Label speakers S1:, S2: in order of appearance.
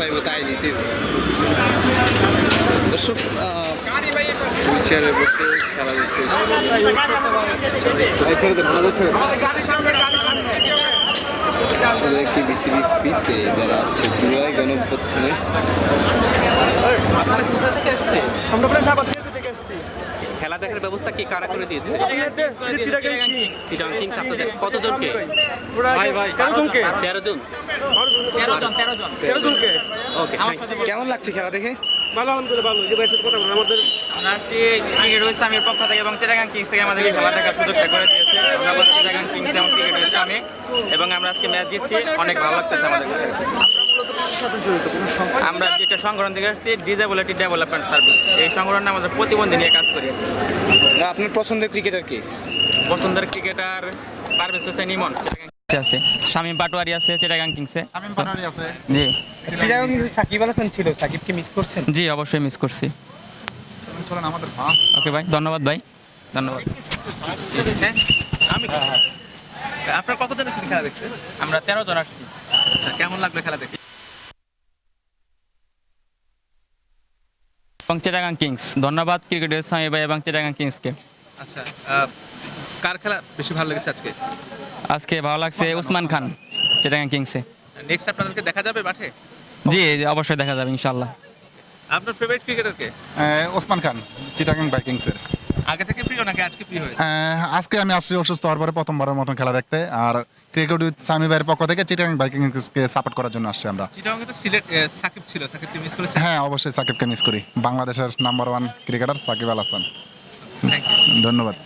S1: পাইবো তাই নিতে দর্শক চেয়ারে বসে খেলা দেখতে একটি বিসিবি ফিতে যারা আছে জুলাই গণঅভ্যুত্থানে
S2: খেলা দেখার ব্যবস্থা কি কারা করে দিয়েছে? চিটাগাং কিংস আপনাদের কতজনকে? 13 জন। ওকে,
S1: কেমন লাগছে খেলা দেখে?
S3: ভালো, আলহামদুলিল্লাহ ভালো। যে ভাইয়ের সাথে কথা বললাম, আমাদের
S4: আমরা আসছি ক্রিকেট ইসলামের পক্ষ থেকে এবং চিটাগাং কিংস থেকে আমাদেরকে খেলা দেখার সুযোগটা করে দিয়েছে। আমরা বলছি চিটাগাং কিংস এবং ক্রিকেট ইসলামে এবং আমরা আজকে ম্যাচ জিতছি, অনেক ভালো লাগতেছে আমাদের কাছে। আমরা যেটা সংগঠন থেকে আসছি ডিসেবিলিটি ডেভেলপমেন্ট সার্ভিস, এই সংগঠনে আমাদের প্রতিবন্ধী নিয়ে কাজ করি।
S1: না, আপনার পছন্দের ক্রিকেটার কি?
S4: পছন্দের ক্রিকেটার পারভেজ হোসেন ইমন চিটাগাং কিংসে আছে, শামীম পাটোয়ারি আছে চিটাগাং কিংসে। জি
S3: চিটাগাং কিন্তু সাকিব আল হাসান ছিল, সাকিবকে মিস করছেন?
S4: জি অবশ্যই মিস করছি। ওকে ভাই, ধন্যবাদ ভাই, ধন্যবাদ।
S2: আপনার কতজন এসেছেন খেলা দেখতে?
S4: আমরা 13 জন আসছি।
S2: আচ্ছা, কেমন লাগলো খেলা দেখে?
S4: এবং চিটাগাং কিংস, ধন্যবাদ ক্রিকেট ইসলামী ভাই এবং চিটাগাং কিংসকে।
S2: আচ্ছা, কার খেলা বেশি ভালো লেগেছে আজকে?
S4: আজকে ভালো লাগছে উসমান খান চিটাগাং কিংসে।
S2: নেক্সট আপনাদেরকে দেখা যাবে মাঠে?
S4: জি অবশ্যই দেখা যাবে ইনশাল্লাহ।
S2: আপনার ফেভারিট ক্রিকেটার কে?
S5: ওসমান খান, চিটাগাং ভাইকিংসের।
S2: আগে থেকে প্রিয় নাকি আজকে প্রিয় হয়েছে?
S5: আজকে আমি আসছি অসুস্থ হওয়ার পরে প্রথমবারের মতন খেলা দেখতে, আর ক্রিকেট উইথ সামি ভাইয়ের পক্ষ থেকে চিটাগাং ভাইকিংসকে সাপোর্ট করার জন্য আসছি আমরা।
S2: চিটাগাংয়ে তো সিলেট সাকিব ছিল, সাকিবকে মিস করেছে?
S5: হ্যাঁ, অবশ্যই সাকিবকে মিস করি। বাংলাদেশের number 1 cricketer Shakib Al Hasan.
S2: Thank you.
S5: ধন্যবাদ।